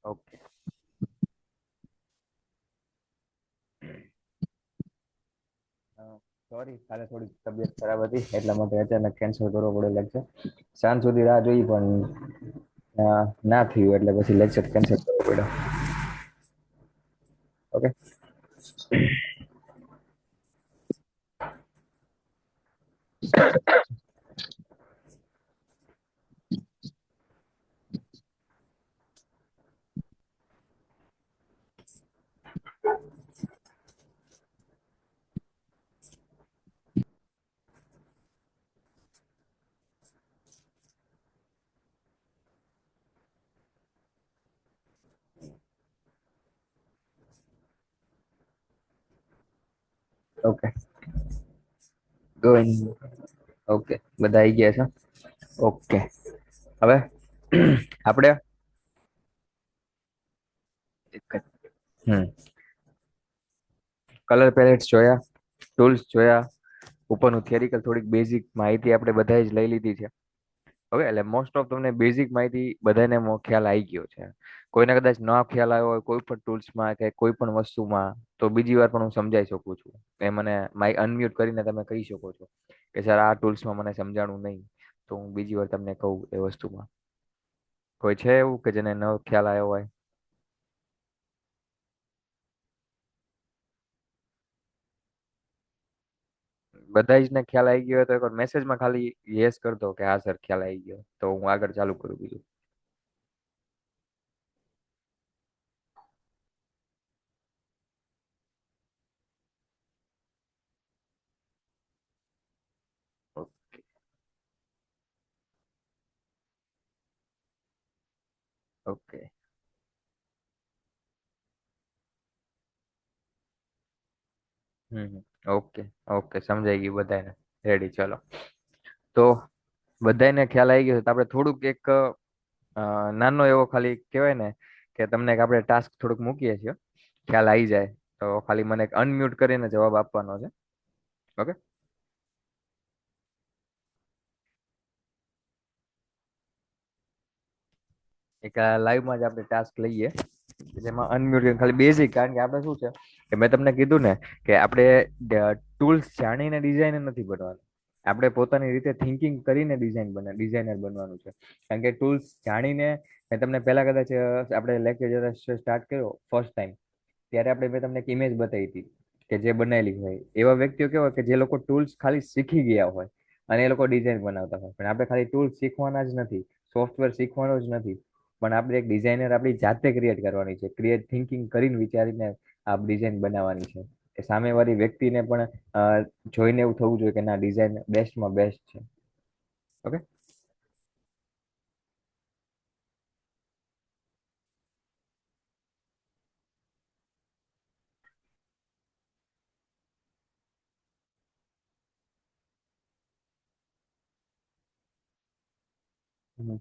Okay. Sorry, કાલે થોડી તબિયત ખરાબ હતી એટલા માટે અચાનક કેન્સલ કરવો પડ્યો લેક્ચર. સાંજ સુધી રાહ જોઈ પણ ના થયું એટલે પછી લેક્ચર કેન્સલ કરવો પડ્યો. ઓકે. ઓકે. ગોઈંગ. ઓકે, બધા આવી ગયા છે. ઓકે. હવે આપણે હમ કલર પેલેટ્સ જોયા, ટૂલ્સ જોયા, ઉપરનું થિયરિકલ થોડીક બેઝિક માહિતી આપણે બધાએ જ લઈ લીધી છે. ઓકે, એટલે મોસ્ટ ઓફ તમને બેઝિક માહિતી બધાને ખ્યાલ આવી ગયો છે. કોઈને કદાચ ન ખ્યાલ આવ્યો હોય કોઈ પણ ટૂલ્સમાં કે કોઈ પણ વસ્તુમાં, તો બીજી વાર પણ હું સમજાઈ શકું છું. એ મને માઇક અનમ્યુટ કરીને તમે કહી શકો છો કે સર આ ટૂલ્સમાં મને સમજાણું નહીં, તો હું બીજી વાર તમને કહું એ વસ્તુમાં. કોઈ છે એવું કે જેને ન ખ્યાલ આવ્યો હોય? બધા જ ને ખ્યાલ આવી ગયો હોય તો એકવાર મેસેજમાં ખાલી યસ કર દો કે હા સર ખ્યાલ આવી ગયો, તો હું આગળ ચાલુ કરું બીજું. ઓકે. ઓકે. ઓકે, સમજાઈ ગયું બધાને. રેડી, ચલો. તો બધાને ખ્યાલ આવી ગયો છે તો આપણે થોડુંક એક નાનો એવો ખાલી કહેવાય ને કે તમને એક આપણે ટાસ્ક થોડુંક મૂકીએ છીએ. ખ્યાલ આવી જાય તો ખાલી મને એક અનમ્યુટ કરીને જવાબ આપવાનો છે. ઓકે. એક લાઈવમાં જ આપણે ટાસ્ક લઈએ જેમાં અનમ્યુટ ખાલી બેઝિક, કારણ કે આપણે શું છે કે મેં તમને કીધું ને કે આપણે ટૂલ્સ જાણીને ડિઝાઇનર નથી બનવાનું. આપણે પોતાની રીતે થિંકિંગ કરીને ડિઝાઇનર બનવાનું છે. કારણ કે ટૂલ્સ જાણીને મેં તમને પહેલા કદાચ આપણે લેક્ચર જ્યારે સ્ટાર્ટ કર્યો ફર્સ્ટ ટાઈમ, ત્યારે મેં તમને એક ઇમેજ બતાવી હતી કે જે બનાવેલી હોય એવા વ્યક્તિઓ કેવા કે જે લોકો ટૂલ્સ ખાલી શીખી ગયા હોય અને એ લોકો ડિઝાઇન બનાવતા હોય. પણ આપણે ખાલી ટૂલ્સ શીખવાના જ નથી, સોફ્ટવેર શીખવાનો જ નથી, પણ આપણે એક ડિઝાઇનર આપણી જાતે ક્રિએટ કરવાની છે. ક્રિએટ થિંકિંગ કરીને વિચારીને આ ડિઝાઇન બનાવવાની છે. એ સામેવાળી વ્યક્તિને પણ જોઈને એવું થવું જોઈએ કે ના, ડિઝાઇન બેસ્ટમાં બેસ્ટ છે. ઓકે.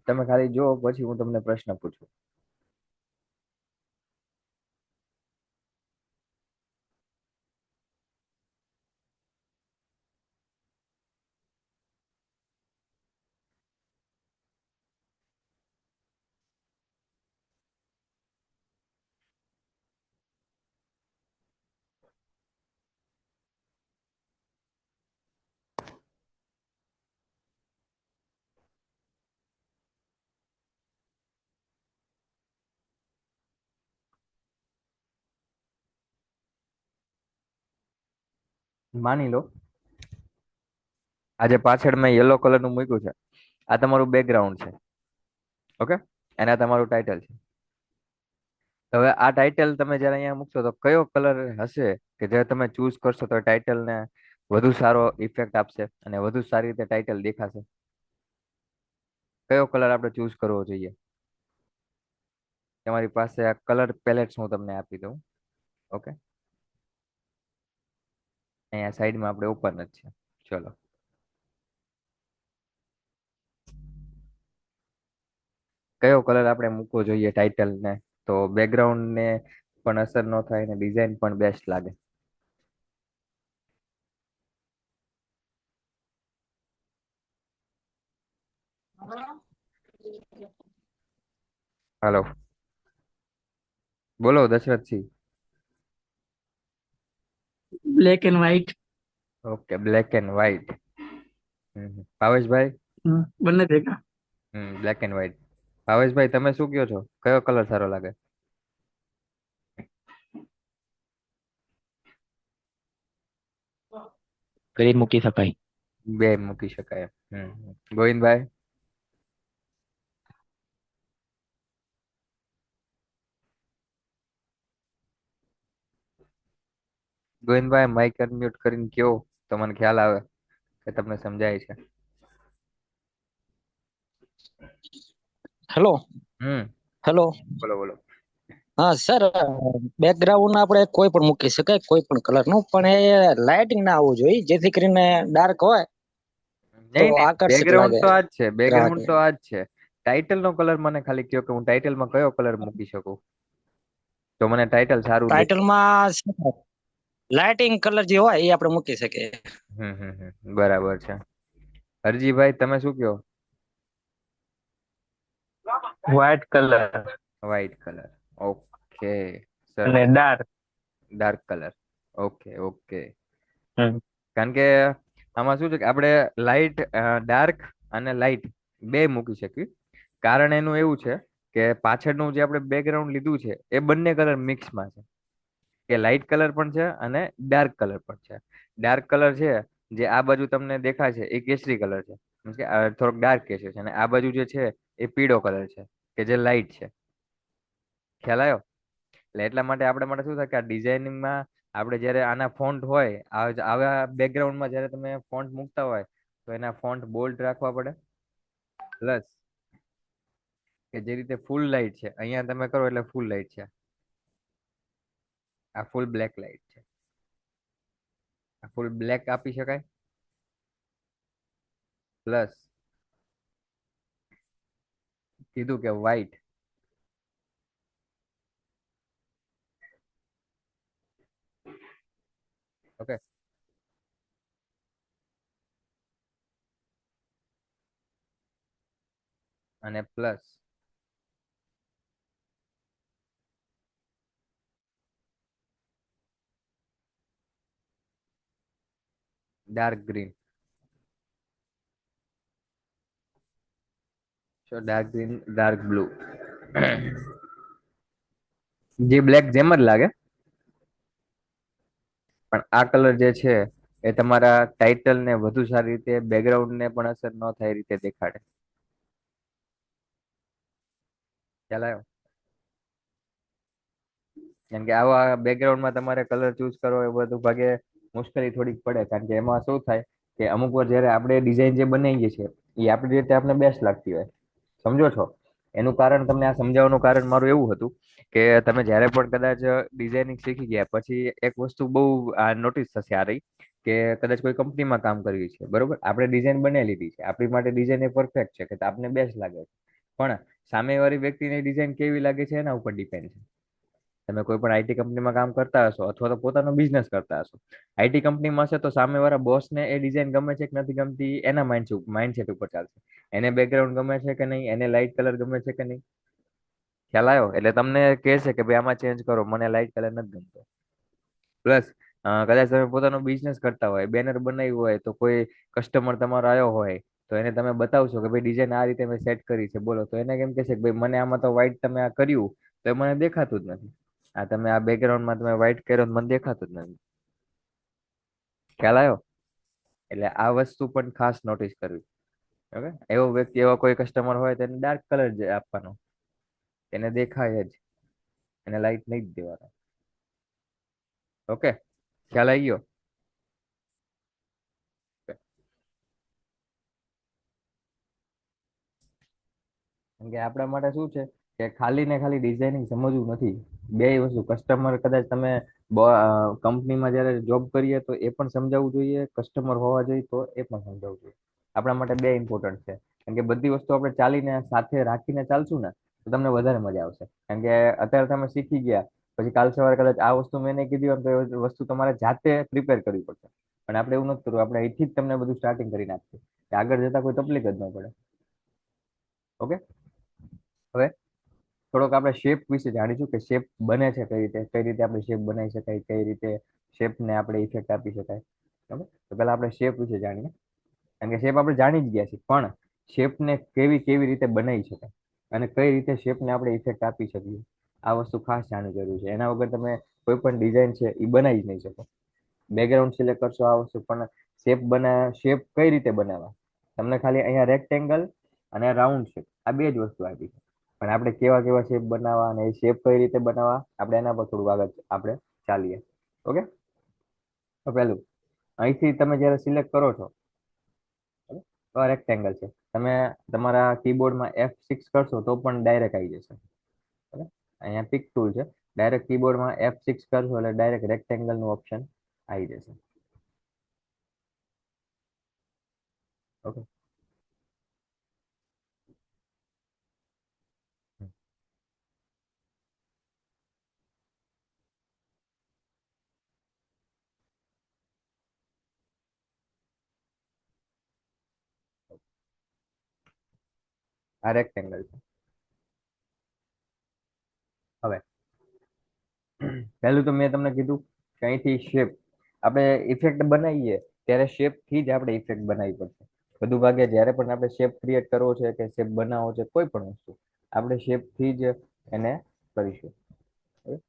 તમે ખાલી જો, પછી હું તમને પ્રશ્ન પૂછું. માની લો આજે પાછળ મેં યલો કલરનું મૂક્યું છે. આ તમારું બેકગ્રાઉન્ડ છે. ઓકે. અને આ તમારું ટાઇટલ છે. હવે આ ટાઇટલ તમે જ્યારે અહીંયા મૂકશો તો કયો કલર હશે કે જે તમે ચૂઝ કરશો તો ટાઇટલને વધુ સારો ઇફેક્ટ આપશે અને વધુ સારી રીતે ટાઇટલ દેખાશે? કયો કલર આપણે ચૂઝ કરવો જોઈએ? તમારી પાસે આ કલર પેલેટ્સ હું તમને આપી દઉં. ઓકે. અહીંયા સાઈડમાં આપણે ઓપન જ છે. ચલો. કયો કલર આપણે મૂકવો જોઈએ ટાઇટલને, તો બેકગ્રાઉન્ડને પણ અસર ન થાય અને ડિઝાઇન પણ બેસ્ટ લાગે? હાલો. બોલો Dasharathsinh. Black and white. Okay, black and white. Bhaveshbhai. બંને ભેગા. Black and white. ભાવેશભાઈ તમે શું કયો છો, કયો કલર સારો લાગે? ગ્રીન મૂકી શકાય. બે મૂકી શકાય. ગોવિંદભાઈ. ગોવિંદભાઈ માઇક અનમ્યુટ કરીને કયો, તો મને ખ્યાલ આવે કે તમને સમજાય છે. હેલો. હમ. હેલો. બોલો બોલો. હા સર, બેકગ્રાઉન્ડ આપણે કોઈ પણ મૂકી શકાય, કોઈ પણ કલર નું, પણ એ લાઇટિંગ ના આવવું જોઈએ, જેથી કરીને ડાર્ક હોય તો નહીં નહીં, આકર્ષક બેકગ્રાઉન્ડ લાગે તો આ જ છે, બેકગ્રાઉન્ડ ગ્રાહકને. તો આ જ છે. ટાઇટલ નો કલર મને ખાલી કયો કે હું ટાઇટલમાં કયો કલર મૂકી શકું, તો મને ટાઇટલ સારું દેખાય. ટાઇટલમાં લાઇટિંગ કલર જે હોય એ આપણે મૂકી શકીએ. બરાબર છે. હરજીભાઈ તમે શું કયો? White colour white colour. Okay. અને સરસ. Dark. Dark colour. Okay okay. Hmm. કારણ કે આમાં શું છે કે આપણે લાઇટ, ડાર્ક અને લાઇટ બે મૂકી શકીએ. કારણ એનું એવું છે કે પાછળનું જે આપણે બેકગ્રાઉન્ડ લીધું છે એ બંને કલર મિક્સમાં છે. કે લાઇટ કલર પણ છે અને ડાર્ક કલર પણ છે. ડાર્ક કલર છે જે આ બાજુ તમને દેખાય છે એ કેસરી કલર છે. Means કે થોડોક ડાર્ક કેસરી છે, અને આ બાજુ જે છે એ પીળો કલર છે કે જે લાઇટ છે. ખ્યાલ આવ્યો? એટલે એટલા માટે આપણે માટે શું થાય કે આ ડિઝાઇનિંગમાં આપણે જ્યારે આના ફોન્ટ હોય, આવા બેકગ્રાઉન્ડમાં જ્યારે તમે ફોન્ટ મૂકતા હોય તો એના ફોન્ટ બોલ્ડ રાખવા પડે. પ્લસ કે જે રીતે ફૂલ લાઇટ છે, અહીંયા તમે કરો એટલે ફૂલ લાઇટ છે, આ ફૂલ બ્લેક લાઇટ છે, આ ફૂલ બ્લેક આપી શકાય. પ્લસ કીધું કે વ્હાઈટ. ઓકે. અને plus dark green. Dark green, dark blue. જે બ્લેક જેમ જ લાગે, પણ આ કલર જે છે એ તમારા ટાઇટલ ને વધુ સારી રીતે, બેકગ્રાઉન્ડ ને પણ અસર ન થાય એ રીતે દેખાડે. ખ્યાલ આવ્યો? કેમ કે આવા બેકગ્રાઉન્ડમાં તમારે કલર ચૂઝ કરવો એ બધું ભાગે મુશ્કેલી થોડીક પડે, કારણ કે એમાં શું થાય કે અમુક વાર જ્યારે આપણે ડિઝાઇન જે બનાવીએ છીએ એ આપણી રીતે આપણે બેસ્ટ લાગતી હોય. સમજો છો? એનું કારણ તમને આ સમજાવવાનું કારણ મારું એવું હતું કે તમે જ્યારે પણ કદાચ ડિઝાઇનિંગ શીખી ગયા પછી એક વસ્તુ બહુ નોટિસ થશે આ રહી, કે કદાચ કોઈ કંપનીમાં કામ કરવી છે, બરોબર, આપણે ડિઝાઇન બનાવી લીધી છે, આપણી માટે ડિઝાઇન એ પરફેક્ટ છે કે આપને બેસ્ટ લાગે છે, પણ સામેવાળી વ્યક્તિની ડિઝાઇન કેવી લાગે છે એના ઉપર ડિપેન્ડ છે. તમે કોઈ પણ આઈટી કંપનીમાં કામ કરતા હશો અથવા તો પોતાનો બિઝનેસ કરતા હશો, આઈટી કંપનીમાં હશે તો સામેવાળા બોસને એ ડિઝાઇન ગમે છે કે નથી ગમતી એના માઇન્ડસેટ ઉપર ચાલશે. એને બેકગ્રાઉન્ડ ગમે છે કે નહીં, એને લાઇટ કલર ગમે છે કે નહીં. ખ્યાલ આવ્યો? એટલે તમને કહેશે કે ભાઈ આમાં ચેન્જ કરો, મને લાઇટ કલર નથી ગમતો. પ્લસ કદાચ તમે પોતાનો બિઝનેસ કરતા હોય, બેનર બનાવ્યું હોય, તો કોઈ કસ્ટમર તમારો આવ્યો હોય તો એને તમે બતાવશો કે ભાઈ ડિઝાઇન આ રીતે મેં સેટ કરી છે, બોલો, તો એને કેમ કહેશે કે ભાઈ મને આમાં તો વ્હાઈટ તમે આ કર્યું તો એ મને દેખાતું જ નથી. આ તમે આ બેકગ્રાઉન્ડમાં તમે વ્હાઈટ કર્યો મને દેખાતું જ નથી. ખ્યાલ આવ્યો? એટલે આ વસ્તુ પણ ખાસ નોટિસ કરવી. ઓકે. એવો વ્યક્તિ, એવો કોઈ કસ્ટમર હોય તો એને ડાર્ક કલર જ આપવાનો, એને દેખાય જ, એને લાઈટ નહીં જ દેવાનો. ઓકે, ખ્યાલ આવી ગયો? કેમ કે આપણા માટે શું છે કે ખાલી ને ખાલી ડિઝાઇનિંગ સમજવું નથી, બે વસ્તુ કસ્ટમર કદાચ તમે કંપનીમાં જ્યારે જોબ કરીએ તો એ પણ સમજાવવું જોઈએ, કસ્ટમર હોવા જોઈએ તો એ પણ સમજાવવું જોઈએ. આપણા માટે બે ઇમ્પોર્ટન્ટ છે. કારણ કે બધી વસ્તુ આપણે ચાલીને સાથે રાખીને ચાલશું ને તો તમને વધારે મજા આવશે. કારણ કે અત્યારે તમે શીખી ગયા પછી કાલ સવારે કદાચ આ વસ્તુ મેં નહીં કીધી હોય તો એ વસ્તુ તમારે જાતે પ્રિપેર કરવી પડશે. પણ આપણે એવું નથી કરવું, આપણે અહીંથી જ તમને બધું સ્ટાર્ટિંગ કરી નાખીએ આગળ જતા કોઈ તકલીફ જ ન પડે. ઓકે. હવે થોડોક આપણે શેપ વિશે જાણીશું કે શેપ બને છે કઈ રીતે આપણે શેપ બનાવી શકાય, કઈ રીતે શેપને આપણે ઇફેક્ટ આપી શકાય. બરાબર, તો પહેલા આપણે શેપ વિશે જાણીએ. કારણ કે શેપ આપણે જાણી જ ગયા છીએ, પણ શેપને કેવી કેવી રીતે બનાવી શકાય અને કઈ રીતે શેપને આપણે ઇફેક્ટ આપી શકીએ, આ વસ્તુ ખાસ જાણવી જરૂરી છે. એના વગર તમે કોઈ પણ ડિઝાઇન છે એ બનાવી જ નહીં શકો. બેકગ્રાઉન્ડ સિલેક્ટ કરશો આ વસ્તુ, પણ શેપ કઈ રીતે બનાવવા, તમને ખાલી અહીંયા રેક્ટેંગલ અને રાઉન્ડ શેપ આ બે જ વસ્તુ આપી છે, પણ આપણે કેવા કેવા શેપ બનાવવા અને એ શેપ કઈ રીતે બનાવવા, આપણે એના પર થોડું આગળ આપણે ચાલીએ. ઓકે, તો પહેલું અહીંથી તમે જ્યારે સિલેક્ટ કરો છો, બરાબર, તો આ રેક્ટેંગલ છે. તમે તમારા કીબોર્ડમાં F6 કરશો તો પણ ડાયરેક્ટ આવી જશે. બરાબર, અહીંયા પિક ટૂલ છે, ડાયરેક્ટ કીબોર્ડમાં F6 કરશો એટલે ડાયરેક્ટ રેક્ટેંગલ નું ઓપ્શન આવી જશે. ઓકે, આ રેક્ટેંગલ છે. હવે પહેલું તો મેં તમને કીધું કે અહીંથી શેપ આપણે ઇફેક્ટ બનાવીએ ત્યારે શેપ થી જ આપણે ઇફેક્ટ બનાવવી પડશે. બધું ભાગે જ્યારે પણ આપણે શેપ ક્રિએટ કરવો છે કે શેપ બનાવવો છે, કોઈ પણ વસ્તુ આપણે શેપ થી જ એને કરીશું. બરાબર?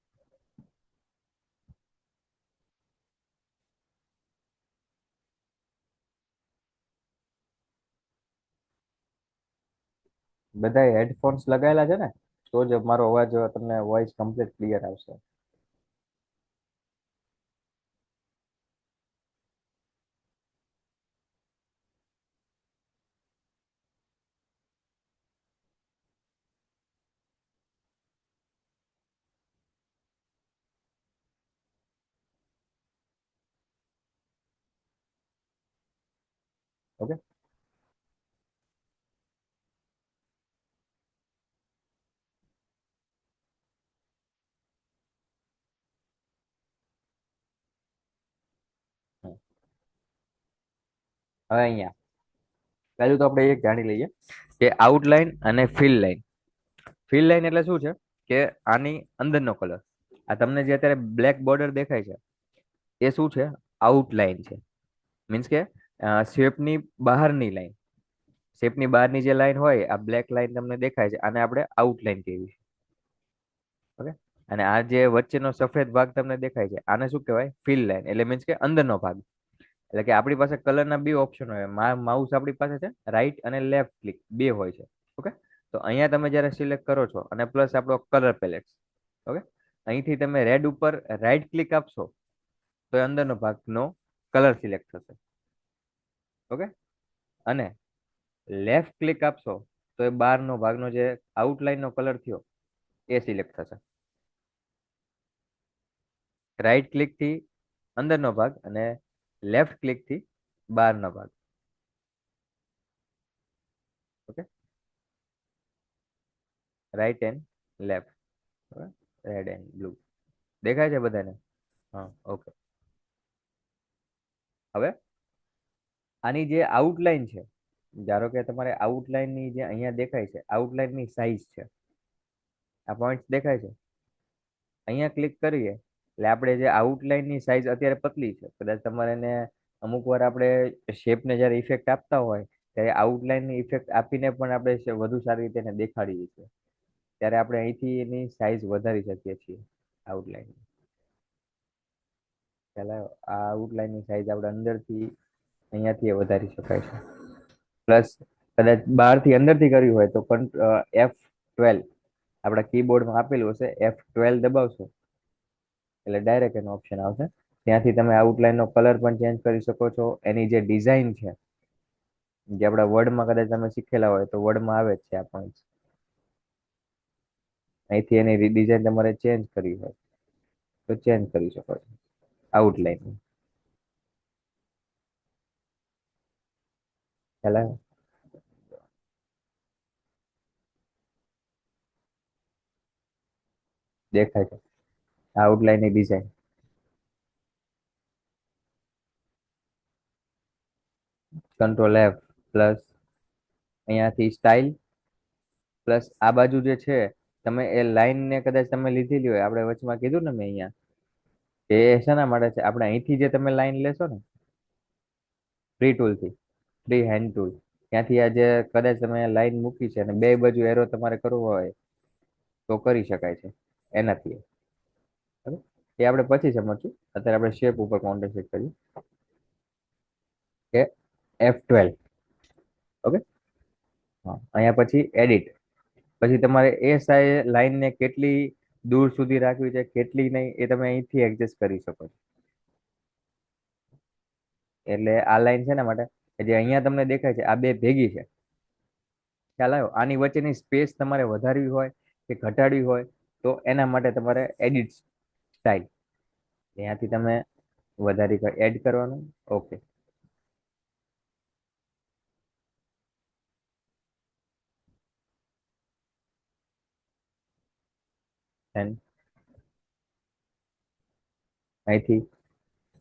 બધાએ હેડફોન્સ લગાવેલા છે ને, તો જ મારો અવાજ તમને વોઇસ કમ્પ્લીટ ક્લિયર આવશે. ઓકે, હવે અહીંયા પહેલું તો આપણે એક જાણી લઈએ કે આઉટલાઈન અને ફિલ લાઈન. ફિલ લાઈન એટલે શું છે કે આની અંદરનો કલર, આ તમને જે અત્યારે બ્લેક બોર્ડર દેખાય છે એ શું છે, આઉટલાઈન છે. મીન્સ કે શેપની બહારની લાઈન, શેપની બહારની જે લાઈન હોય, આ બ્લેક લાઈન તમને દેખાય છે, આને આપણે આઉટલાઈન કહેવી છે. ઓકે, અને આ જે વચ્ચેનો સફેદ ભાગ તમને દેખાય છે આને શું કહેવાય, ફિલ લાઈન. એટલે મીન્સ કે અંદરનો ભાગ. એટલે કે આપણી પાસે કલરના બે ઓપ્શન હોય, માઉસ આપણી પાસે છે, રાઈટ અને લેફ્ટ ક્લિક બે હોય છે. ઓકે, તો અહીંયા તમે જ્યારે સિલેક્ટ કરો છો અને પ્લસ આપણો કલર પેલેટ. ઓકે, અહીંથી તમે રેડ ઉપર રાઈટ ક્લિક આપશો તો એ અંદરનો ભાગનો કલર સિલેક્ટ થશે. ઓકે, અને લેફ્ટ ક્લિક આપશો તો એ બહારનો ભાગનો જે આઉટલાઈનનો કલર થયો એ સિલેક્ટ થશે. રાઈટ ક્લિક થી અંદરનો ભાગ અને લેફ્ટ ક્લિક થી બહારનો ભાગ. Okay, right and left, red and blue દેખાય છે બધાને? હા, ઓકે. હવે આની જે આઉટલાઈન છે, ધારો કે તમારે આઉટલાઈનની જે અહીંયા દેખાય છે, આઉટલાઈનની સાઈઝ છે, આ પોઈન્ટ દેખાય છે, અહીંયા ક્લિક કરીએ એટલે આપણે જે આઉટલાઈનની સાઈઝ અત્યારે પતલી છે, કદાચ તમારે એને અમુક વાર આપણે શેપને જ્યારે ઇફેક્ટ આપતા હોય ત્યારે આઉટલાઈનની ઇફેક્ટ આપીને પણ આપણે વધુ સારી રીતે એને દેખાડીએ છીએ, ત્યારે આપણે અહીંથી એની સાઈઝ વધારી શકીએ છીએ. આઉટલાઈન પહેલા આ આઉટલાઈનની સાઈઝ આપણે અંદરથી અહીંયાથી વધારી શકાય છે. પ્લસ કદાચ બહારથી અંદરથી કર્યું હોય તો પણ F12 આપણા કીબોર્ડમાં આપેલું હશે, F12 દબાવશો એટલે ડાયરેક્ટ એનો ઓપ્શન આવશે. ત્યાંથી તમે આઉટલાઈનનો કલર પણ ચેન્જ કરી શકો છો. એની જે ડિઝાઇન છે, જે આપણા વર્ડમાં કદાચ તમે શીખેલા હોય તો વર્ડમાં આવે જ છે આ પોઈન્ટ. અહીંથી એની ડિઝાઇન તમારે ચેન્જ કરવી હોય તો ચેન્જ કરી શકો છો. આઉટલાઈન ખ્યાલ દેખાય છે આઉટલાઈનની ડિઝાઇન. કંટ્રોલ F પ્લસ અહીંયાથી સ્ટાઇલ પ્લસ આ બાજુ જે છે તમે એ લાઈન ને કદાચ તમે લીધેલી હોય, આપણે વચમાં કીધું ને મેં અહીંયા, એ શેના માટે છે? આપણે અહીંથી જે તમે લાઈન લેશો ને ફ્રી ટૂલ થી, ફ્રી હેન્ડ ટૂલ, ત્યાંથી આ જે કદાચ તમે લાઈન મૂકી છે અને બે બાજુ એરો તમારે કરવો હોય તો કરી શકાય છે એનાથી. બરાબર? એ આપણે પછી સમજશું. અત્યારે આપણે શેપ ઉપર કોન્સન્ટ્રેટ કરીએ કે F12. ઓકે, હા, અહીંયા પછી એડિટ. પછી તમારે એ લાઈન ને કેટલી દૂર સુધી રાખવી છે, કેટલી નહીં, એ તમે અહીંથી એડજસ્ટ કરી શકો છો. એટલે આ લાઈન છે ને માટે જે અહીંયા તમને દેખાય છે આ બે ભેગી છે, ખ્યાલ આવ્યો? આની વચ્ચેની સ્પેસ તમારે વધારવી હોય કે ઘટાડવી હોય તો એના માટે તમારે એડિટ સ્ટાઇલ, ત્યાંથી તમે વધારી એડ કરવાનું. ઓકે, અહીંથી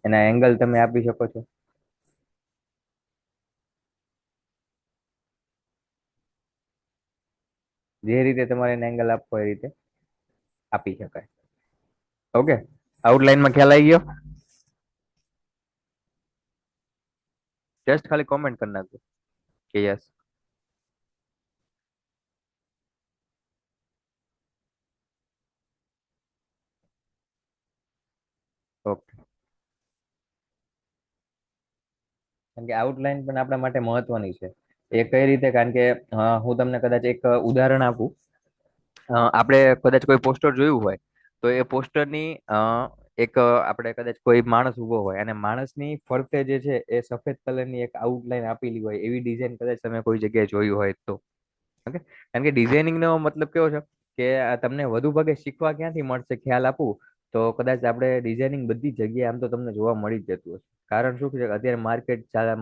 એના એંગલ તમે આપી શકો છો. જે રીતે તમારે એને એંગલ આપવો એ રીતે આપી શકાય. ઓકે, આઉટલાઈનમાં ખ્યાલ આવી ગયો? જસ્ટ ખાલી કોમેન્ટ કરી નાખજો કે યસ. ઓકે, કારણ કે આઉટલાઈન પણ આપણા માટે મહત્વની છે. એ કઈ રીતે? કારણ કે હું તમને કદાચ એક ઉદાહરણ આપું. આપણે કદાચ કોઈ પોસ્ટર જોયું હોય તો એ પોસ્ટરની આપણે કદાચ કોઈ માણસ ઊભો હોય અને માણસની ફરતે જે છે એ સફેદ કલરની એક આઉટલાઈન આપેલી હોય, એવી ડિઝાઇન કદાચ તમે કોઈ જગ્યાએ જોયું હોય તો. ઓકે, કારણ કે ડિઝાઇનિંગ નો મતલબ કેવો છે કે આ તમને વધુ ભાગે શીખવા ક્યાંથી મળશે? ખ્યાલ આપું તો કદાચ આપણે ડિઝાઇનિંગ બધી જગ્યાએ આમ તો તમને જોવા મળી જ જતું હશે. કારણ શું છે કે અત્યારે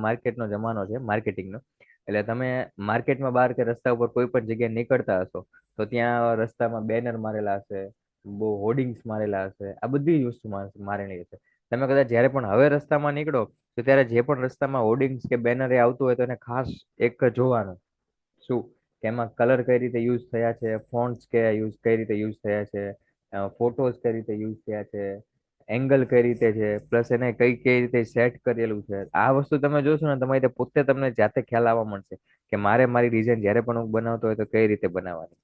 માર્કેટનો જમાનો છે, માર્કેટિંગનો. એટલે તમે માર્કેટમાં બહાર કે રસ્તા ઉપર કોઈ પણ જગ્યાએ નીકળતા હશો તો ત્યાં રસ્તામાં બેનર મારેલા હશે, બહુ હોર્ડિંગ્સ મારેલા હશે, આ બધી જ વસ્તુ મારેલી હશે. તમે કદાચ જ્યારે પણ હવે રસ્તામાં નીકળો તો ત્યારે જે પણ રસ્તામાં હોર્ડિંગ્સ કે બેનર એ આવતું હોય તો એને ખાસ એક જોવાનું. શું કે એમાં કલર કઈ રીતે યુઝ થયા છે, ફોન્ટ્સ કઈ રીતે યુઝ થયા છે, ફોટોઝ કઈ રીતે યુઝ થયા છે, એંગલ કઈ રીતે છે, પ્લસ એને કઈ કઈ રીતે સેટ કરેલું છે. આ વસ્તુ તમે જોશો ને તમારી પોતે તમને જાતે ખ્યાલ આવવા મળશે કે મારે મારી ડિઝાઇન જ્યારે પણ હું બનાવતો હોય તો કઈ રીતે બનાવવાની.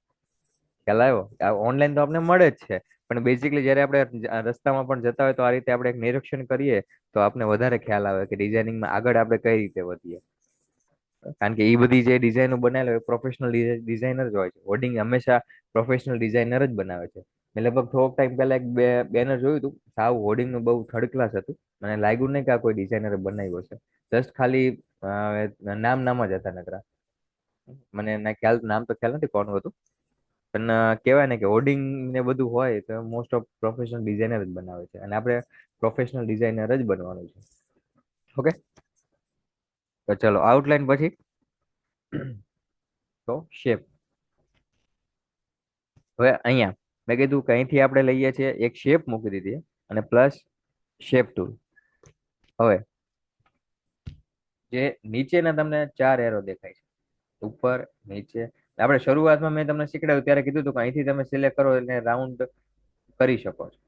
ખ્યાલ આવ્યો? આ ઓનલાઈન તો આપણે મળે જ છે, પણ બેઝિકલી જ્યારે આપણે રસ્તામાં પણ જતા હોય તો આ રીતે આપણે એક નિરીક્ષણ કરીએ તો આપણે વધારે ખ્યાલ આવે કે ડિઝાઇનિંગમાં આગળ આપણે કઈ રીતે વધીએ. કારણ કે એ બધી જે ડિઝાઇનો બનાવેલો હોય પ્રોફેશનલ ડિઝાઇનર જ હોય છે. હોર્ડિંગ હંમેશા પ્રોફેશનલ ડિઝાઇનર જ બનાવે છે. મેં લગભગ થોડોક ટાઈમ પહેલા એક બેનર જોયું હતું, સાવ હોર્ડિંગનું બહુ થર્ડ ક્લાસ હતું. મને લાગ્યું નહીં કે આ કોઈ ડિઝાઇનરે બનાવ્યું હશે. જસ્ટ ખાલી નામ જ હતા નકરા. મને એના નામ તો ખ્યાલ નથી કોનું હતું, પણ કહેવાય ને કે હોર્ડિંગ ને બધું હોય તો મોસ્ટ ઓફ પ્રોફેશનલ ડિઝાઇનર જ બનાવે છે અને આપણે પ્રોફેશનલ ડિઝાઇનર જ બનવાનું છે. ઓકે, તો ચલો આઉટલાઈન પછી તો શેપ. હવે અહીંયા મેં કીધું કે અહીંથી આપણે લઈએ છીએ એક શેપ મૂકી દીધી અને પ્લસ શેપ ટૂલ. હવે જે નીચેના તમને 4 એરો દેખાય છે, ઉપર નીચે, આપણે શરૂઆતમાં મેં તમને શીખડાવ્યું ત્યારે કીધું હતું કે અહીંથી તમે સિલેક્ટ કરો એટલે રાઉન્ડ કરી શકો છો,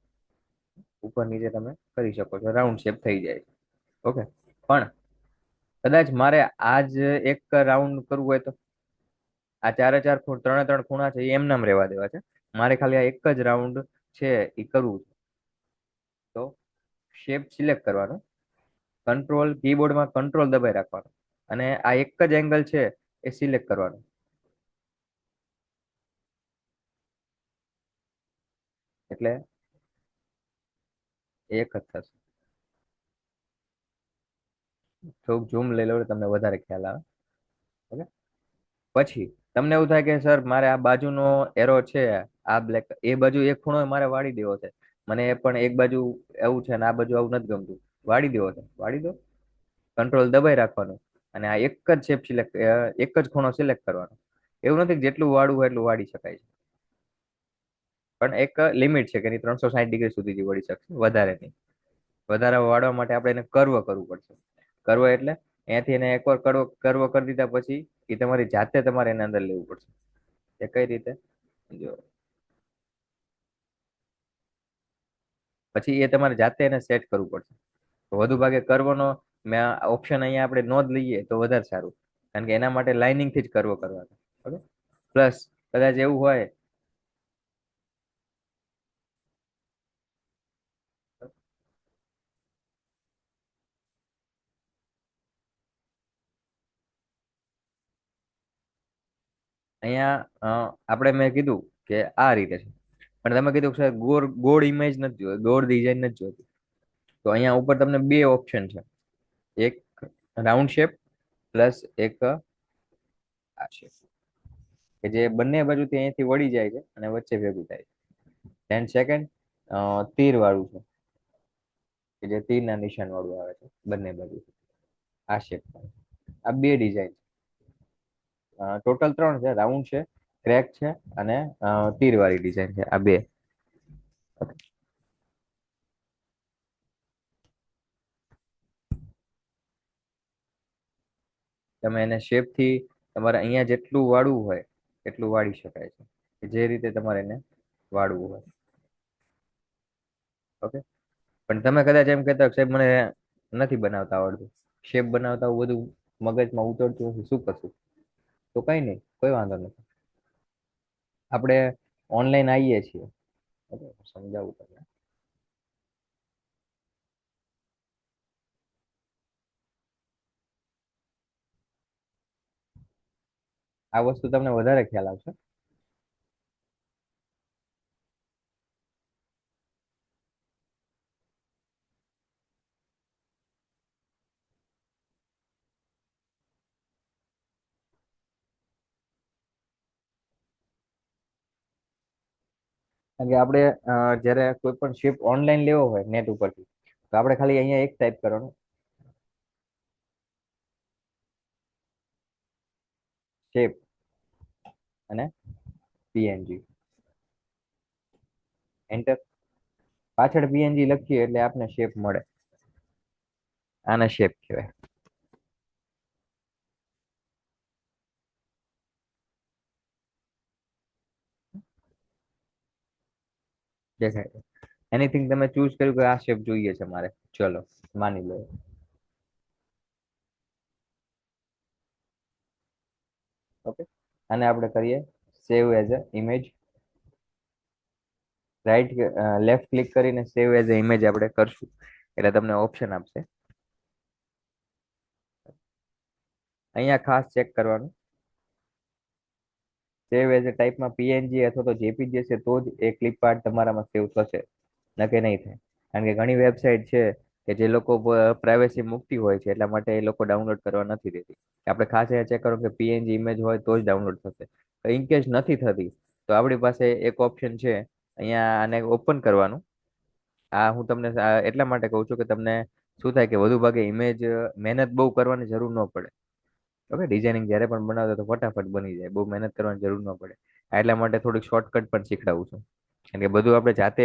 ઉપર નીચે તમે કરી શકો છો, રાઉન્ડ શેપ થઈ જાય છે. ઓકે, પણ કદાચ મારે આ જ એક રાઉન્ડ કરવું હોય તો આ 4 ત્રણે ત્રણ ખૂણા છે એ એમનામ રહેવા દેવા છે. મારે ખાલી આ એક જ રાઉન્ડ છે એ કરવું છે. તો શેપ સિલેક્ટ કરવાનો, કીબોર્ડમાં કંટ્રોલ દબાઈ રાખવાનો અને આ એક જ એંગલ છે એ સિલેક્ટ કરવાનો. એટલે એક જ થશે. થોડુંક ઝૂમ લઈ લો તમને વધારે ખ્યાલ આવે. ઓકે, પછી તમને એવું થાય કે સર મારે આ બાજુનો એરો છે, આ બ્લેક, એ બાજુ એક ખૂણો મારે વાળી દેવો છે, મને એ પણ એક બાજુ એવું છે અને આ બાજુ આવું નથી ગમતું, વાળી દેવો છે, વાળી દો. કંટ્રોલ દબાઈ રાખવાનું અને આ એક જ શેપ સિલેક્ટ, એક જ ખૂણો સિલેક્ટ કરવાનો. એવું નથી કે જેટલું વાળવું હોય એટલું વાળી શકાય છે, પણ એક લિમિટ છે કે એની 360 ડિગ્રી સુધી જ વળી શકશે, વધારે નહીં. વધારે વાળવા માટે આપણે એને કર્વ કરવું પડશે. કર્વ એટલે અહીંયાથી એને એકવાર કર્વ કરી દીધા પછી એ તમારી જાતે તમારે એના અંદર લેવું પડશે. એ કઈ રીતે? જો પછી એ તમારે જાતે એને સેટ કરવું પડશે. તો વધુ ભાગે કર્વનો મેં ઓપ્શન અહીંયા આપણે નોંધ લઈએ તો વધારે સારું, કારણ કે એના માટે લાઇનિંગ થી જ કર્વ કરવાનો. ઓકે, પ્લસ કદાચ એવું હોય અહીંયા આપણે મેં કીધું કે આ રીતે છે, પણ તમે કીધું કે સાહેબ ગોળ ગોળ ઇમેજ નથી જોઈ, ગોળ ડિઝાઇન નથી જોતી. તો અહીંયા ઉપર તમને બે ઓપ્શન છે, એક રાઉન્ડ શેપ પ્લસ એક આ શેપ, કે જે બંને બાજુથી અહીંયાથી વળી જાય છે અને વચ્ચે ભેગું થાય છે. 10 સેકન્ડ તીર વાળું છે, કે જે તીરના નિશાન વાળું આવે છે બંને બાજુ. આ શેપ, આ બે ડિઝાઇન ટોટલ 3 છે, રાઉન્ડ છે, ક્રેક છે અને તીર વાળી ડિઝાઇન છે, આ બે. તમે એને શેપ થી તમારે અહીંયા જેટલું વાળવું હોય એટલું વાળી શકાય છે, કે જે રીતે તમારે એને વાળવું હોય. ઓકે, પણ તમે કદાચ એમ કહેતા હોય, સાહેબ મને નથી બનાવતા આવડતું, શેપ બનાવતા હું બધું મગજમાં ઉતરતું નથી, શું કરશું? તો કઈ નહીં, કોઈ વાંધો નથી, આપણે ઓનલાઈન આવીએ છીએ. ઓકે, સમજાવું તમને. આ વસ્તુ તમને વધારે ખ્યાલ આવશે. કારણ કે આપણે જ્યારે કોઈ પણ શિપ ઓનલાઈન લેવો હોય નેટ ઉપરથી, તો આપણે ખાલી અહીંયા એક ટાઈપ કરવાનું, શેપ અને પીએનજી, એન્ટર. પાછળ પીએનજી લખીએ એટલે આપને શેપ મળે. આને શેપ કહેવાય. દેખાય? એનીથિંગ તમે ચૂઝ કર્યું કે આ શેપ જોઈએ છે મારે, ચલો માની લો. ઓકે, આને આપણે કરીએ save as a image. Right left click કરીને સેવ એઝ અ ઇમેજ આપણે કરશું એટલે તમને ઓપ્શન આપશે. અહીંયા ખાસ ચેક કરવાનું, સેવ એઝ અ ટાઈપમાં પીએનજી અથવા તો જેપીજી હશે તો જ એ ક્લિપ આર્ટ તમારામાં સેવ થશે, નકે નહીં થાય. કારણ કે ઘણી વેબસાઇટ છે કે જે લોકો પ્રાઇવેસી મૂકતી હોય છે, એટલા માટે એ લોકો ડાઉનલોડ કરવા નથી દેતી. આપણે ખાસ અહીંયા ચેક કરો કે પીએનજી ઇમેજ હોય તો જ ડાઉનલોડ થશે. ઇન કેસ નથી થતી તો આપણી પાસે એક ઓપ્શન છે, અહીંયા આને ઓપન કરવાનું. આ હું તમને એટલા માટે કહું છું કે તમને શું થાય કે વધુ ભાગે ઇમેજ મહેનત બહુ કરવાની જરૂર ન પડે. ઓકે, ડિઝાઇનિંગ જ્યારે પણ બનાવતો તો ફટાફટ બની જાય, બહુ મહેનત કરવાની જરૂર ન પડે. એટલા માટે થોડીક શોર્ટકટ પણ શીખડાવું છું, કારણ કે બધું આપણે જાતે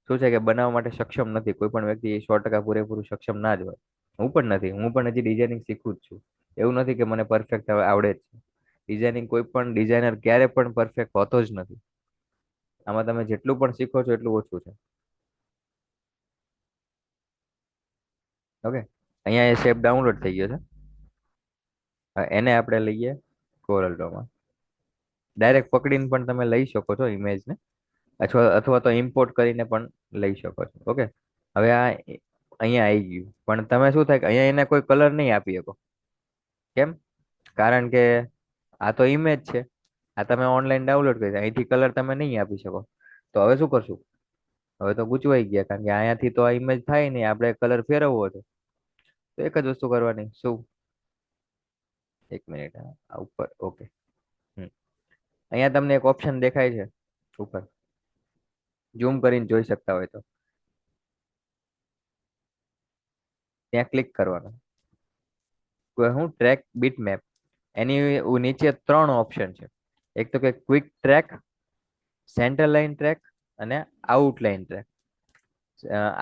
શું છે કે બનાવવા માટે સક્ષમ નથી. કોઈ પણ વ્યક્તિ 100% પૂરેપૂરું સક્ષમ ના જ હોય. હું પણ નથી, હું પણ હજી ડિઝાઇનિંગ શીખું જ છું. એવું નથી કે મને પરફેક્ટ હવે આવડે જ છે. ડિઝાઇનિંગ કોઈ પણ ડિઝાઇનર ક્યારે પણ પરફેક્ટ હોતો જ નથી. આમાં તમે જેટલું પણ શીખો છો એટલું ઓછું છે. ઓકે, અહીંયા એ શેપ ડાઉનલોડ થઈ ગયો છે. એને આપણે લઈએ કોરલ ડ્રોમાં. ડાયરેક્ટ પકડીને પણ તમે લઈ શકો છો ઇમેજને, અથવા તો ઇમ્પોર્ટ કરીને પણ લઈ શકો છો. ઓકે, હવે આ અહીંયા આવી ગયું, પણ તમે શું થાય કે અહીંયા એને કોઈ કલર નહીં આપી શકો. કેમ? કારણ કે આ તો ઇમેજ છે, આ તમે ઓનલાઈન ડાઉનલોડ કરી, અહીંથી કલર તમે નહીં આપી શકો. તો હવે શું કરશું? હવે તો ગૂંચવાઈ ગયા, કારણ કે અહીંયાથી તો આ ઇમેજ થાય નહીં, આપણે કલર ફેરવવો છે. તો એક જ વસ્તુ કરવાની, શું? એક મિનિટ, આ ઉપર. ઓકે, અહીંયા તમને એક ઓપ્શન દેખાય છે ઉપર, ઝૂમ કરીને જોઈ શકતા હોય તો ત્યાં ક્લિક કરવાનું. હું ટ્રેક બીટ મેપ, એની નીચે 3 ઓપ્શન છે. એક તો કે quick track, centre line track અને આઉટલાઇન ટ્રેક.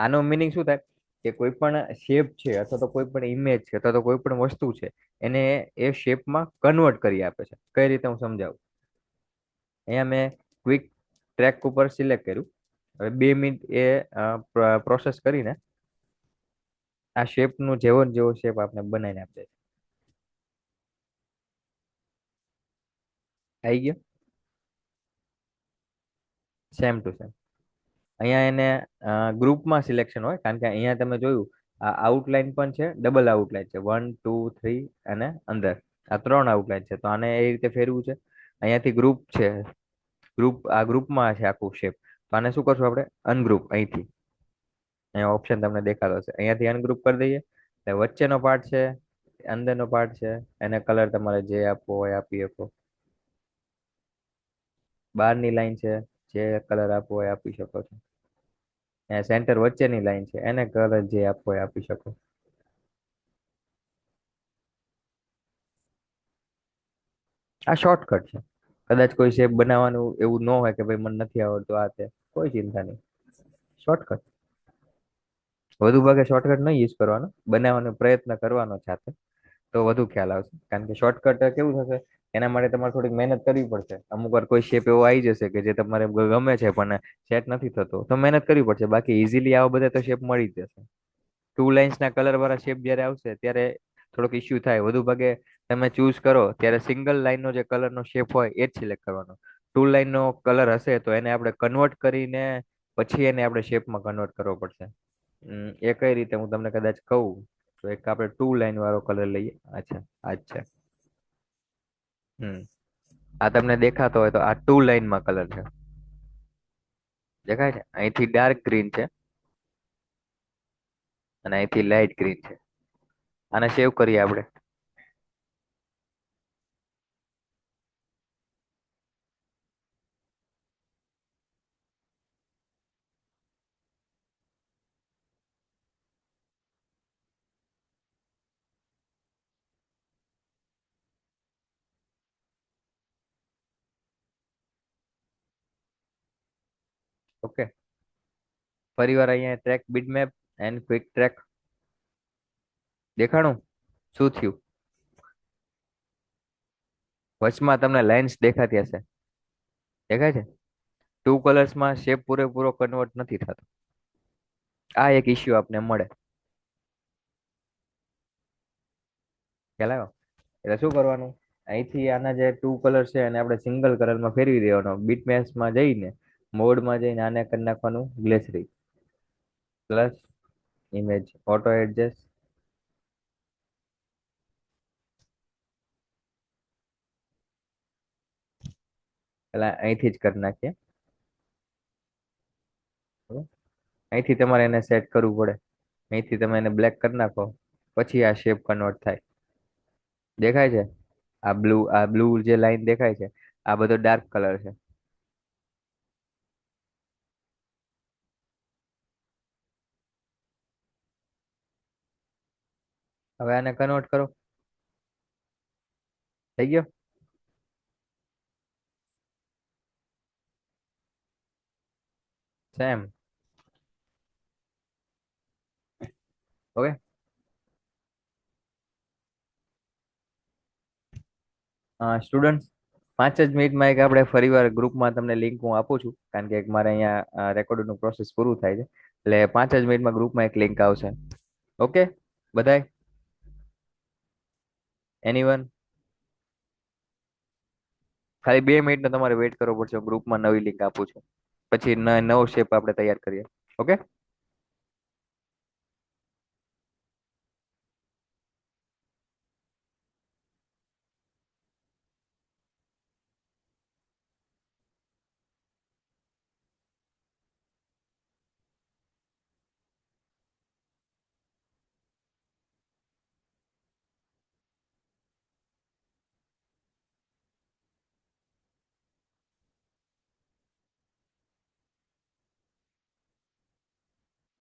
આનો મિનિંગ શું થાય કે કોઈ પણ શેપ છે અથવા તો કોઈ પણ ઇમેજ છે અથવા તો કોઈ પણ વસ્તુ છે, એને એ શેપમાં કન્વર્ટ કરી આપે છે. કઈ રીતે હું સમજાવું? અહીંયા મેં ક્વિક ટ્રેક ઉપર સિલેક્ટ કર્યું, હવે 2 મિનિટ એ પ્રોસેસ કરીને આ શેપનું જેવો ને જેવો શેપ આપણે બનાવીને આપે છે. આવી ગયો સેમ ટુ સેમ. અહીંયા એને ગ્રુપમાં સિલેક્શન હોય, કારણ કે અહીંયા તમે જોયું આ આઉટલાઇન પણ છે, ડબલ આઉટલાઇન છે, 1 2 3 અને અંદર આ 3 આઉટલાઇન છે. તો આને એ રીતે ફેરવું છે. અહીંયાથી ગ્રુપ છે, આ ગ્રુપમાં છે આખું શેપ. તો આને શું કરશું આપણે? અનગ્રુપ. અહીંથી અહીંયા ઓપ્શન તમને દેખાતો હશે, અહીંયાથી અનગ્રુપ કરી દઈએ. એટલે વચ્ચેનો પાર્ટ છે, અંદરનો પાર્ટ છે, એને કલર તમારે જે આપવો હોય આપી શકો. બહારની લાઈન છે, જે કલર આપવો હોય આપી શકો છો. સેન્ટર વચ્ચેની લાઈન છે, એને કલર જે આપવો હોય આપી શકો. આ શોર્ટકટ છે. કદાચ કોઈ શેપ બનાવવાનું એવું ન હોય કે ભાઈ મને નથી આવડતું આ તે, કોઈ ચિંતા નહીં, શોર્ટકટ. વધુ ભાગે શોર્ટકટ નહીં યુઝ કરવાનો, બનાવવાનો પ્રયત્ન કરવાનો સાથે, તો વધુ ખ્યાલ આવશે. કારણ કે શોર્ટકટ કેવું થશે, એના માટે તમારે થોડીક મહેનત કરવી પડશે. અમુક વાર કોઈ શેપ એવો આવી જશે કે જે તમારે ગમે છે પણ સેટ નથી થતો, તો મહેનત કરવી પડશે. બાકી ઇઝીલી આવા બધા તો શેપ મળી જ જશે. 2 લાઇન્સના કલર વાળા શેપ જ્યારે આવશે ત્યારે થોડોક ઇસ્યુ થાય. વધુ ભાગે તમે ચૂઝ કરો ત્યારે સિંગલ લાઇનનો જે કલરનો શેપ હોય એ જ સિલેક્ટ કરવાનો. 2 લાઇનનો કલર હશે તો એને આપણે કન્વર્ટ કરીને પછી એને આપણે શેપમાં કન્વર્ટ કરવો પડશે. એ કઈ રીતે હું તમને કદાચ કહું તો એક આપણે 2 લાઇન વાળો કલર લઈએ. અચ્છા, આ જ છે. આ તમને દેખાતો હોય તો આ 2 લાઇનમાં કલર છે, દેખાય છે? અહીંથી ડાર્ક ગ્રીન છે અને અહીંથી લાઇટ ગ્રીન છે. આને સેવ કરીએ આપણે. ઓકે, ફરીવાર અહીંયા track bitmap and quick track દેખાણું. શું થયું? વચમાં તમને લાઇન્સ દેખાતી હશે, દેખાય છે? 2 કલર્સમાં શેપ પૂરેપૂરો કન્વર્ટ નથી થતો. આ એક ઇશ્યુ આપને મળે. ખ્યાલ આવ્યો? એટલે શું કરવાનું? અહીંથી આના જે 2 કલર છે એને આપણે સિંગલ કલરમાં ફેરવી દેવાનો. બીટમેપ્સમાં જઈને મોડમાં જઈને આને કરી નાખવાનું ગ્લેસરી પ્લસ ઇમેજ ઓટો એડજસ્ટ. એટલે અહીંથી જ કરી નાખીએ. અહીંથી તમારે એને સેટ કરવું પડે. અહીંથી તમે એને બ્લેક કરી નાખો પછી આ શેપ કન્વર્ટ થાય. દેખાય છે? આ બ્લુ જે લાઈન દેખાય છે આ બધો ડાર્ક કલર છે. હવે આને કન્વર્ટ કરો. થઈ ગયો? સેમ. ઓકે, સ્ટુડન્ટ 5 જ મિનિટમાં એક આપણે ફરીવાર ગ્રુપમાં તમને લિંક હું આપું છું, કારણ કે એક મારે અહીંયા રેકોર્ડિંગનું પ્રોસેસ પૂરું થાય છે. એટલે 5 જ મિનિટમાં ગ્રુપમાં એક લિંક આવશે. ઓકે બધાય? એનીવન? ખાલી 2 મિનિટનો તમારે વેઇટ કરવો પડશે. ગ્રુપમાં નવી લિંક આપું છું, પછી નવો શેપ આપણે તૈયાર કરીએ. ઓકે.